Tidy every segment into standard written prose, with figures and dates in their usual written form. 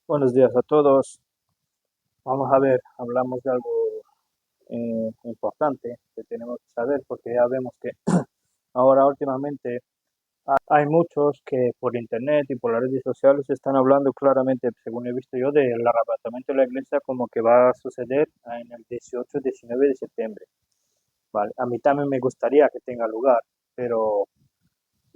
Buenos días a todos. Vamos a ver, hablamos de algo importante que tenemos que saber porque ya vemos que ahora últimamente hay muchos que por internet y por las redes sociales están hablando claramente, según he visto yo, del arrebatamiento de la iglesia como que va a suceder en el 18-19 de septiembre. Vale, a mí también me gustaría que tenga lugar, pero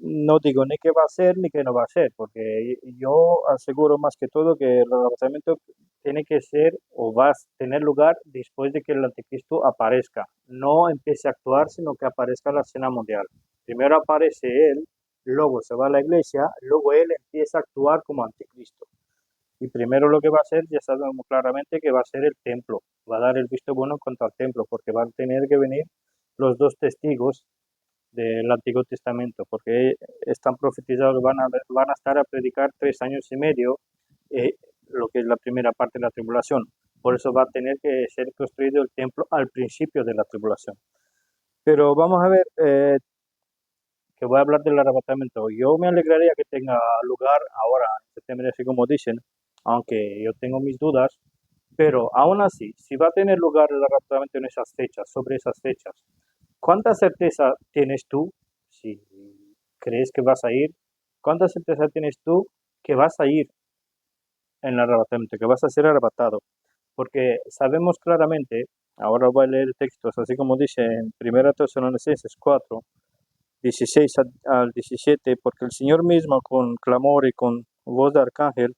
no digo ni qué va a ser ni qué no va a ser, porque yo aseguro más que todo que el arrebatamiento tiene que ser o va a tener lugar después de que el anticristo aparezca. No empiece a actuar, sino que aparezca en la escena mundial. Primero aparece él, luego se va a la iglesia, luego él empieza a actuar como anticristo. Y primero lo que va a hacer, ya sabemos claramente que va a ser el templo. Va a dar el visto bueno en cuanto al templo, porque van a tener que venir los dos testigos del Antiguo Testamento, porque están profetizados que van a estar a predicar 3 años y medio, eh, lo que es la primera parte de la tribulación. Por eso va a tener que ser construido el templo al principio de la tribulación. Pero vamos a ver, que voy a hablar del arrebatamiento. Yo me alegraría que tenga lugar ahora, en septiembre, así como dicen, aunque yo tengo mis dudas, pero aún así, si va a tener lugar el arrebatamiento en esas fechas, sobre esas fechas, ¿cuánta certeza tienes tú, si crees que vas a ir, cuánta certeza tienes tú que vas a ir en el arrebatamiento, que vas a ser arrebatado? Porque sabemos claramente, ahora voy a leer textos, así como dice en 1 Tesalonicenses 4, 16 al 17, porque el Señor mismo con clamor y con voz de arcángel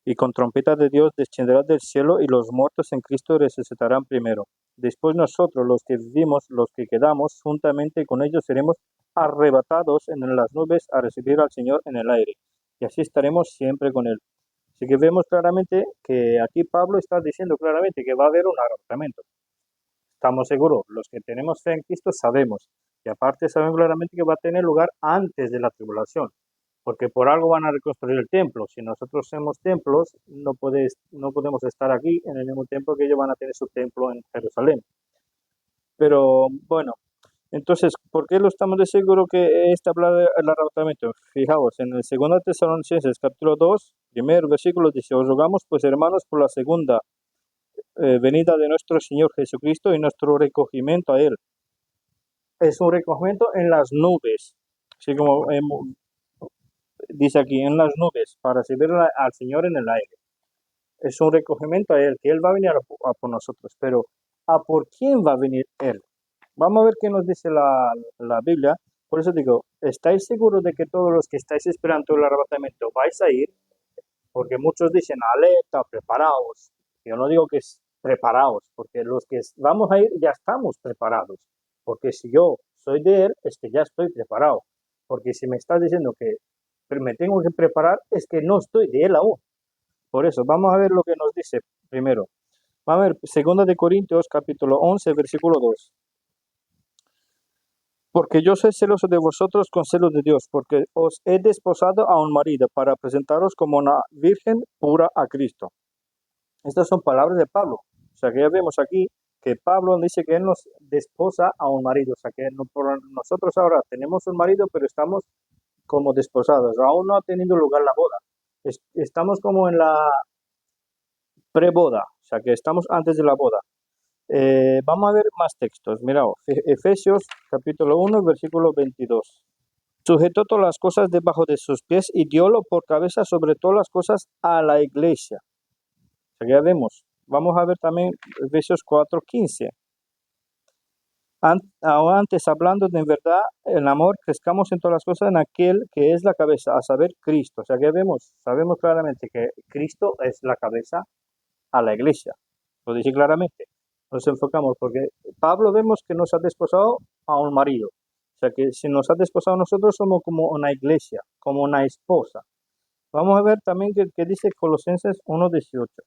y con trompeta de Dios descenderá del cielo y los muertos en Cristo resucitarán primero. Después nosotros, los que vivimos, los que quedamos, juntamente con ellos seremos arrebatados en las nubes a recibir al Señor en el aire. Y así estaremos siempre con Él. Así que vemos claramente que aquí Pablo está diciendo claramente que va a haber un arrebatamiento. Estamos seguros, los que tenemos fe en Cristo sabemos. Y aparte sabemos claramente que va a tener lugar antes de la tribulación, porque por algo van a reconstruir el templo. Si nosotros somos templos, no podemos estar aquí en el mismo tiempo que ellos van a tener su templo en Jerusalén. Pero bueno, entonces, ¿por qué lo estamos de seguro que habla del arrebatamiento? Fijaos, en el 2 Tesalonicenses capítulo 2, primer versículo dice: os rogamos pues, hermanos, por la segunda venida de nuestro Señor Jesucristo y nuestro recogimiento a Él. Es un recogimiento en las nubes, así como dice aquí, en las nubes, para recibir al Señor en el aire. Es un recogimiento a Él, que Él va a venir a por nosotros, pero ¿a por quién va a venir Él? Vamos a ver qué nos dice la Biblia. Por eso digo, ¿estáis seguros de que todos los que estáis esperando el arrebatamiento vais a ir? Porque muchos dicen, alerta, preparaos. Yo no digo que es preparaos, porque los que vamos a ir ya estamos preparados. Porque si yo soy de Él, es que ya estoy preparado. Porque si me estás diciendo que me tengo que preparar, es que no estoy de Él aún. Por eso, vamos a ver lo que nos dice primero. Vamos a ver, 2 capítulo 11, versículo 2. Porque yo soy celoso de vosotros con celos de Dios, porque os he desposado a un marido para presentaros como una virgen pura a Cristo. Estas son palabras de Pablo. O sea que ya vemos aquí que Pablo dice que él nos desposa a un marido. O sea que nosotros ahora tenemos un marido, pero estamos como desposados. Aún no ha tenido lugar la boda. Estamos como en la preboda. O sea que estamos antes de la boda. Vamos a ver más textos. Miraos, Efesios capítulo 1, versículo 22. Sujetó todas las cosas debajo de sus pies y diólo por cabeza sobre todas las cosas a la iglesia. O sea, ya vemos. Vamos a ver también Efesios 4:15. Antes, hablando de en verdad, el amor, crezcamos en todas las cosas en aquel que es la cabeza, a saber, Cristo. O sea, que vemos, sabemos claramente que Cristo es la cabeza a la iglesia. Lo dice claramente. Nos enfocamos porque Pablo vemos que nos ha desposado a un marido. O sea que si nos ha desposado a nosotros somos como una iglesia, como una esposa. Vamos a ver también que dice Colosenses 1:18.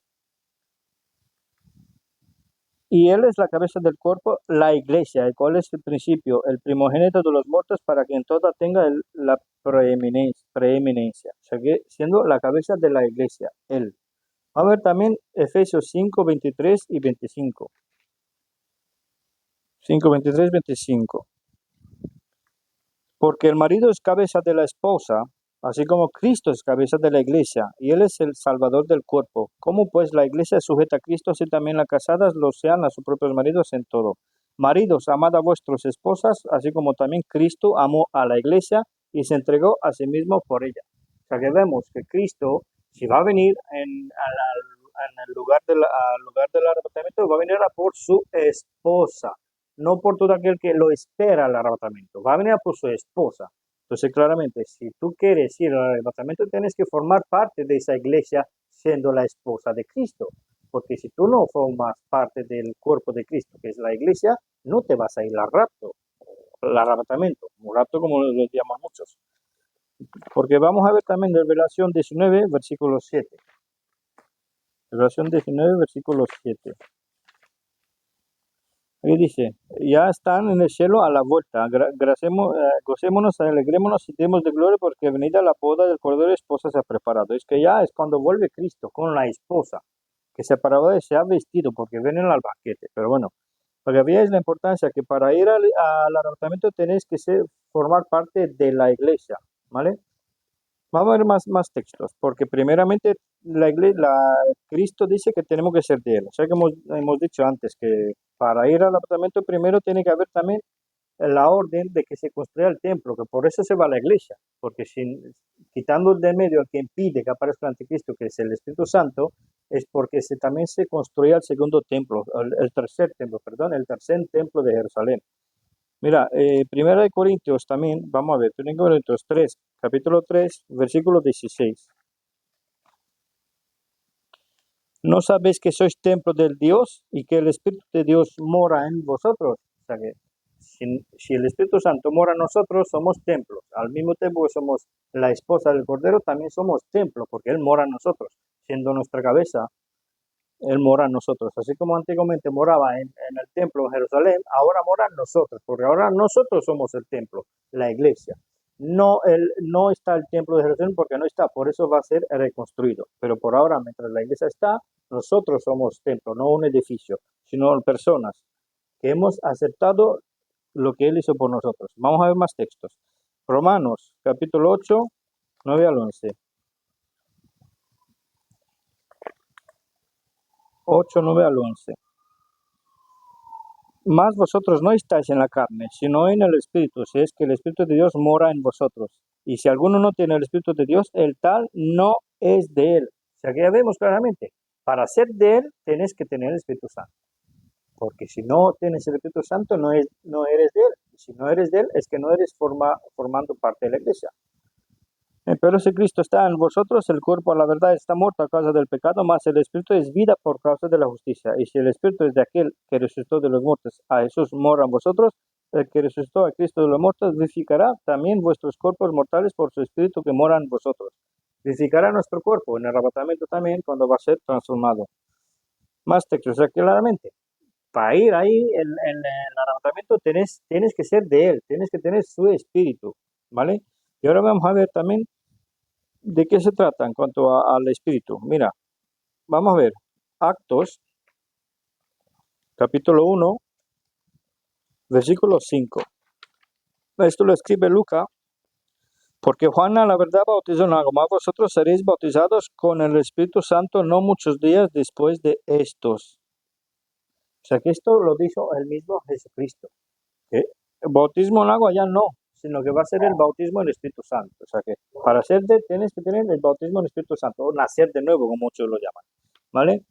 Y él es la cabeza del cuerpo, la iglesia, el cual es el principio, el primogénito de los muertos, para que en toda tenga la preeminencia. O sea que siendo la cabeza de la iglesia, él. Vamos a ver también Efesios 5:23 y 25. 5:23-25. Porque el marido es cabeza de la esposa, así como Cristo es cabeza de la iglesia y Él es el salvador del cuerpo. ¿Cómo pues la iglesia es sujeta a Cristo, así también las casadas lo sean a sus propios maridos en todo? Maridos, amad a vuestras esposas, así como también Cristo amó a la iglesia y se entregó a sí mismo por ella. O sea que vemos que Cristo, si va a venir en el lugar, al lugar del arrebatamiento, va a venir a por su esposa, no por todo aquel que lo espera al arrebatamiento, va a venir a por su esposa. Entonces, claramente, si tú quieres ir al arrebatamiento, tienes que formar parte de esa iglesia siendo la esposa de Cristo. Porque si tú no formas parte del cuerpo de Cristo, que es la iglesia, no te vas a ir al rapto, al arrebatamiento, un rapto como lo llaman muchos. Porque vamos a ver también Revelación 19, versículo 7. Revelación 19, versículo 7. Aquí dice, ya están en el cielo a la vuelta, gocémonos, alegrémonos y demos de gloria porque venida la boda del Cordero esposa se ha preparado. Es que ya es cuando vuelve Cristo con la esposa, que se ha parado y se ha vestido porque vienen al banquete. Pero bueno, lo que había es la importancia que para ir al arrebatamiento tenéis que formar parte de la iglesia, ¿vale? Vamos a ver más textos, porque primeramente Cristo dice que tenemos que ser de Él. O sea que hemos dicho antes que para ir al apartamento primero tiene que haber también la orden de que se construya el templo, que por eso se va a la iglesia, porque quitando de medio al que impide que aparezca el anticristo, que es el Espíritu Santo, es porque también se construya el segundo templo, el tercer templo de Jerusalén. Mira, Primera de Corintios también, vamos a ver, Primera de Corintios 3, capítulo 3, versículo 16. ¿No sabéis que sois templo del Dios y que el Espíritu de Dios mora en vosotros? O sea que si el Espíritu Santo mora en nosotros, somos templos. Al mismo tiempo que somos la esposa del Cordero, también somos templo, porque Él mora en nosotros. Siendo nuestra cabeza, Él mora en nosotros. Así como antiguamente moraba en el templo de Jerusalén, ahora mora en nosotros, porque ahora nosotros somos el templo, la iglesia. No está el templo de Jerusalén porque no está, por eso va a ser reconstruido. Pero por ahora, mientras la iglesia está, nosotros somos templo, no un edificio, sino personas que hemos aceptado lo que Él hizo por nosotros. Vamos a ver más textos. Romanos, capítulo 8, 9 al 11. 8, 9 al 11. Mas vosotros no estáis en la carne, sino en el Espíritu, si es que el Espíritu de Dios mora en vosotros. Y si alguno no tiene el Espíritu de Dios, el tal no es de Él. O sea que ya vemos claramente, para ser de Él, tienes que tener el Espíritu Santo. Porque si no tienes el Espíritu Santo, no eres de Él. Y si no eres de Él, es que no eres formando parte de la iglesia. Pero si Cristo está en vosotros, el cuerpo a la verdad está muerto a causa del pecado, mas el Espíritu es vida por causa de la justicia. Y si el Espíritu es de aquel que resucitó de los muertos, a Jesús mora en vosotros, el que resucitó a Cristo de los muertos vivificará también vuestros cuerpos mortales por su Espíritu que mora en vosotros. Vivificará nuestro cuerpo en el arrebatamiento también cuando va a ser transformado. Más textos, o sea, claramente, para ir ahí en el arrebatamiento tienes que ser de Él, tienes que tener su Espíritu, ¿vale? Y ahora vamos a ver también ¿de qué se trata en cuanto al espíritu? Mira, vamos a ver. Actos, capítulo 1, versículo 5. Esto lo escribe Lucas, porque Juan a la verdad bautizó en agua, mas vosotros seréis bautizados con el Espíritu Santo no muchos días después de estos. O sea que esto lo dijo el mismo Jesucristo. ¿Qué? El bautismo en agua ya no, sino que va a ser el bautismo en el Espíritu Santo. O sea que para tienes que tener el bautismo en el Espíritu Santo, o nacer de nuevo, como muchos lo llaman. ¿Vale?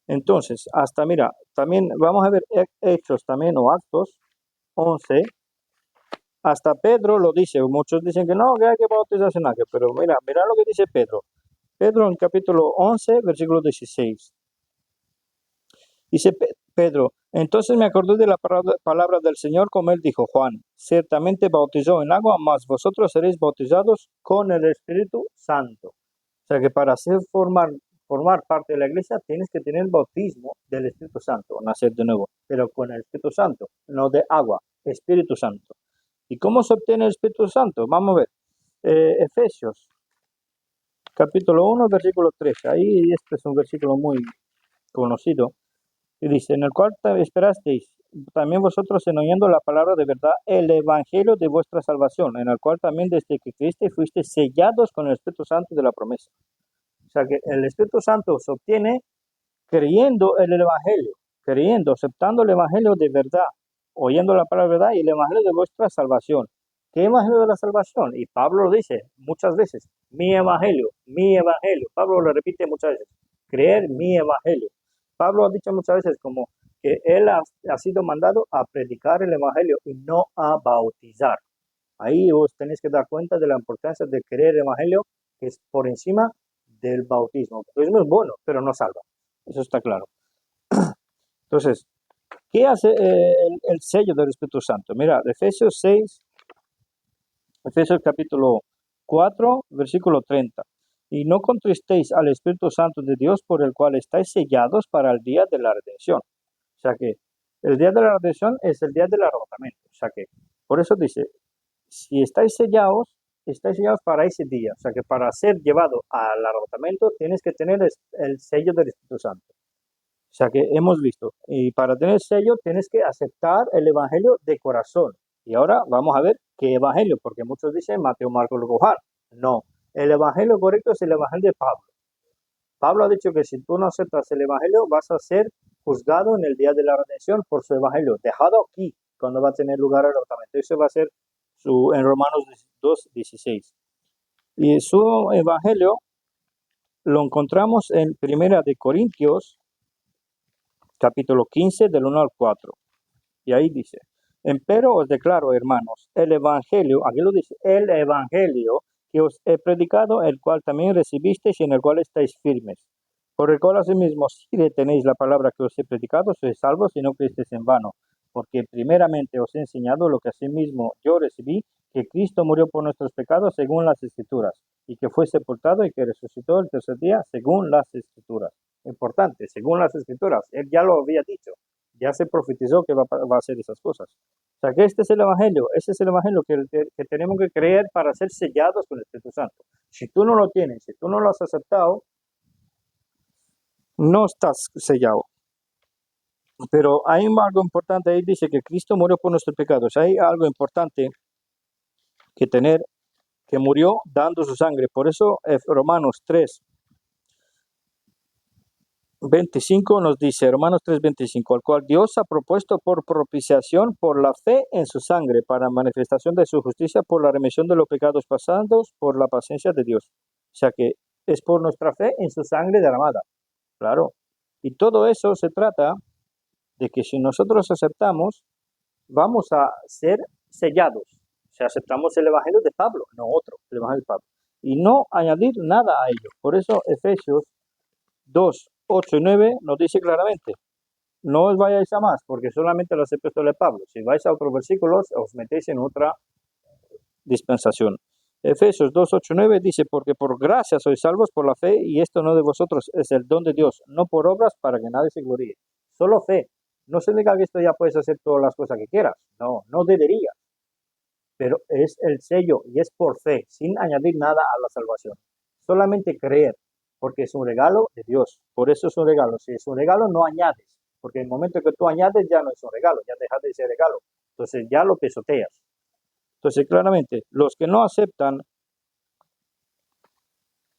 Entonces, mira, también vamos a ver Hechos también o Actos 11. Hasta Pedro lo dice. Muchos dicen que no, que hay que bautizarse en agua. Pero mira lo que dice Pedro. Pedro en capítulo 11, versículo 16. Dice Pedro, entonces me acordé de la palabra del Señor como él dijo, Juan, ciertamente bautizó en agua, mas vosotros seréis bautizados con el Espíritu Santo. O sea que para formar parte de la iglesia tienes que tener el bautismo del Espíritu Santo, nacer de nuevo, pero con el Espíritu Santo, no de agua, Espíritu Santo. ¿Y cómo se obtiene el Espíritu Santo? Vamos a ver, Efesios, capítulo 1, versículo 13. Ahí este es un versículo muy conocido. Y dice, en el cual esperasteis también vosotros en oyendo la palabra de verdad, el evangelio de vuestra salvación, en el cual también desde que creísteis fuisteis sellados con el Espíritu Santo de la promesa. O sea que el Espíritu Santo se obtiene creyendo en el evangelio, creyendo, aceptando el evangelio de verdad, oyendo la palabra de verdad y el evangelio de vuestra salvación. ¿Qué evangelio de la salvación? Y Pablo lo dice muchas veces, mi evangelio, mi evangelio. Pablo lo repite muchas veces, creer mi evangelio. Pablo ha dicho muchas veces como que él ha sido mandado a predicar el evangelio y no a bautizar. Ahí os tenéis que dar cuenta de la importancia de creer el evangelio, que es por encima del bautismo. El bautismo es bueno, pero no salva. Eso está claro. Entonces, ¿qué hace el sello del Espíritu Santo? Mira, Efesios 6, Efesios capítulo 4, versículo 30. Y no contristéis al Espíritu Santo de Dios, por el cual estáis sellados para el día de la redención. O sea que el día de la redención es el día del arrebatamiento. O sea que, por eso dice, si estáis sellados para ese día. O sea que para ser llevado al arrebatamiento tienes que tener el sello del Espíritu Santo. O sea que hemos visto, y para tener sello tienes que aceptar el evangelio de corazón. Y ahora vamos a ver qué evangelio, porque muchos dicen Mateo, Marcos, Lucas, Juan. No, el evangelio correcto es el evangelio de Pablo. Pablo ha dicho que si tú no aceptas el evangelio, vas a ser juzgado en el día de la redención por su evangelio, dejado aquí, cuando va a tener lugar el arrebatamiento. Eso va a ser en Romanos 2:16. Y su evangelio lo encontramos en Primera de Corintios, capítulo 15, del 1 al 4. Y ahí dice, empero os declaro, hermanos, el evangelio, aquí lo dice, el evangelio que os he predicado, el cual también recibisteis y en el cual estáis firmes. Por el cual asimismo, si retenéis la palabra que os he predicado, sois salvos y no creísteis en vano. Porque primeramente os he enseñado lo que asimismo yo recibí, que Cristo murió por nuestros pecados según las Escrituras, y que fue sepultado y que resucitó el tercer día según las Escrituras. Importante, según las Escrituras. Él ya lo había dicho, ya se profetizó que va a hacer esas cosas. O sea que este es el evangelio, ese es el evangelio que tenemos que creer para ser sellados con el Espíritu Santo. Si tú no lo tienes, si tú no lo has aceptado, no estás sellado. Pero hay algo importante, ahí dice que Cristo murió por nuestros pecados. Hay algo importante que tener, que murió dando su sangre. Por eso Romanos 3:25 nos dice, Romanos 3:25, al cual Dios ha propuesto por propiciación por la fe en su sangre, para manifestación de su justicia, por la remisión de los pecados pasados, por la paciencia de Dios. O sea que es por nuestra fe en su sangre derramada. Claro. Y todo eso se trata de que si nosotros aceptamos, vamos a ser sellados. O sea, aceptamos el evangelio de Pablo, no otro, el evangelio de Pablo. Y no añadir nada a ello. Por eso Efesios 2:8 y 9 nos dice claramente, no os vayáis a más, porque solamente lo acepto esto de Pablo. Si vais a otros versículos, os metéis en otra dispensación. Efesios 2:8 y 9 dice, porque por gracia sois salvos por la fe, y esto no de vosotros, es el don de Dios, no por obras para que nadie se gloríe. Solo fe. No significa que esto ya puedes hacer todas las cosas que quieras. No, no debería. Pero es el sello y es por fe, sin añadir nada a la salvación. Solamente creer, porque es un regalo de Dios. Por eso es un regalo. Si es un regalo, no añades. Porque en el momento que tú añades, ya no es un regalo, ya deja de ser regalo. Entonces ya lo pisoteas. Entonces, claramente, los que no aceptan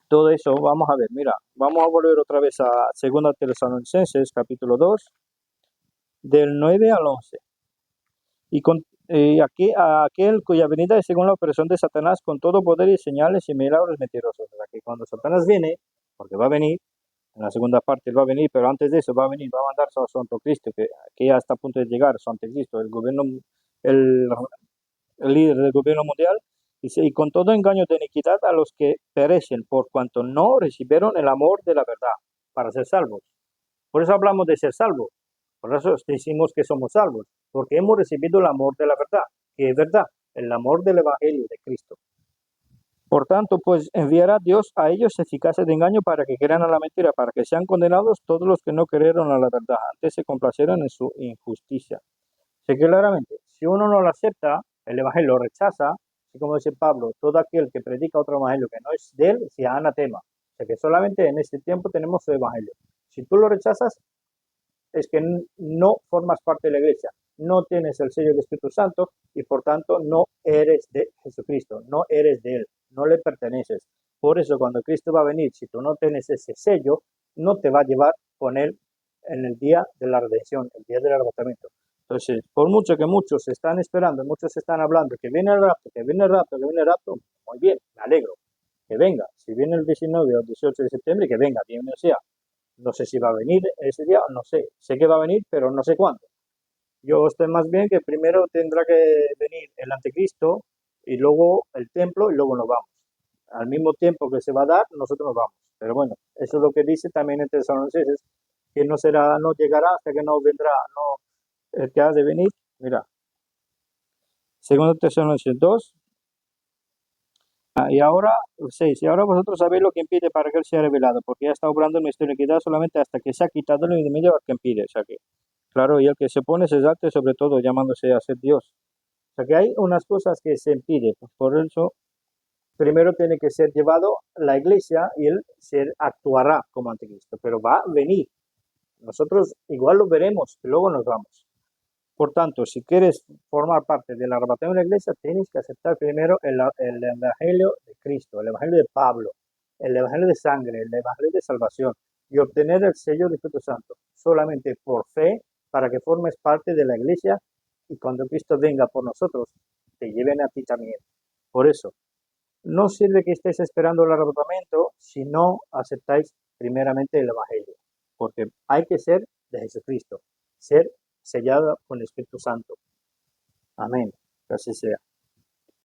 todo eso, vamos a ver, mira, vamos a volver otra vez a 2 Tesalonicenses, capítulo 2, del 9 al 11. Y aquí, a aquel cuya venida es según la operación de Satanás, con todo poder y señales y milagros mentirosos. O sea, que cuando Satanás viene, porque va a venir, en la segunda parte él va a venir, pero antes de eso va a venir, va a mandar a su anticristo, que ya está a punto de llegar, su anticristo, el gobierno, el líder del gobierno mundial, dice, y con todo engaño de iniquidad a los que perecen, por cuanto no recibieron el amor de la verdad para ser salvos. Por eso hablamos de ser salvos. Por eso decimos que somos salvos, porque hemos recibido el amor de la verdad, que es verdad, el amor del Evangelio de Cristo. Por tanto, pues enviará Dios a ellos eficaces de engaño para que crean a la mentira, para que sean condenados todos los que no creyeron a la verdad, antes se complacieron en su injusticia. Sé que claramente, si uno no lo acepta, el Evangelio lo rechaza, así como dice Pablo, todo aquel que predica otro Evangelio que no es de él, sea anatema. O sea que solamente en este tiempo tenemos su Evangelio. Si tú lo rechazas, es que no formas parte de la iglesia, no tienes el sello del Espíritu Santo y por tanto no eres de Jesucristo, no eres de Él, no le perteneces. Por eso cuando Cristo va a venir, si tú no tienes ese sello, no te va a llevar con Él en el día de la redención, el día del arrebatamiento. Entonces, por mucho que muchos están esperando, muchos están hablando que viene el rapto, que viene el rapto, que viene el rapto, muy bien, me alegro, que venga. Si viene el 19 o el 18 de septiembre, que venga, bienvenido sea. No sé si va a venir ese día, no sé. Sé que va a venir, pero no sé cuándo. Yo estoy más bien que primero tendrá que venir el anticristo y luego el templo y luego nos vamos. Al mismo tiempo que se va a dar, nosotros nos vamos. Pero bueno, eso es lo que dice también en Tesalonicenses, que no será, no llegará hasta que no vendrá, no el que ha de venir. Mira, segundo Tesalonicenses 2, y ahora 6, y ahora vosotros sabéis lo que impide para que él sea revelado, porque ya está obrando en nuestra iniquidad solamente hasta que se ha quitado el enemigo que impide. O sea que, claro, y el que se pone se exalta sobre todo llamándose a ser Dios. O sea que hay unas cosas que se impiden, por eso primero tiene que ser llevado la iglesia y él actuará como anticristo, pero va a venir. Nosotros igual lo veremos y luego nos vamos. Por tanto, si quieres formar parte del arrebatamiento de la iglesia, tienes que aceptar primero el evangelio de Cristo, el evangelio de Pablo, el evangelio de sangre, el evangelio de salvación y obtener el sello del Espíritu Santo solamente por fe para que formes parte de la iglesia y cuando Cristo venga por nosotros, te lleven a ti también. Por eso, no sirve que estéis esperando el arrebatamiento si no aceptáis primeramente el evangelio, porque hay que ser de Jesucristo, ser sellado con el Espíritu Santo. Amén. Que así sea.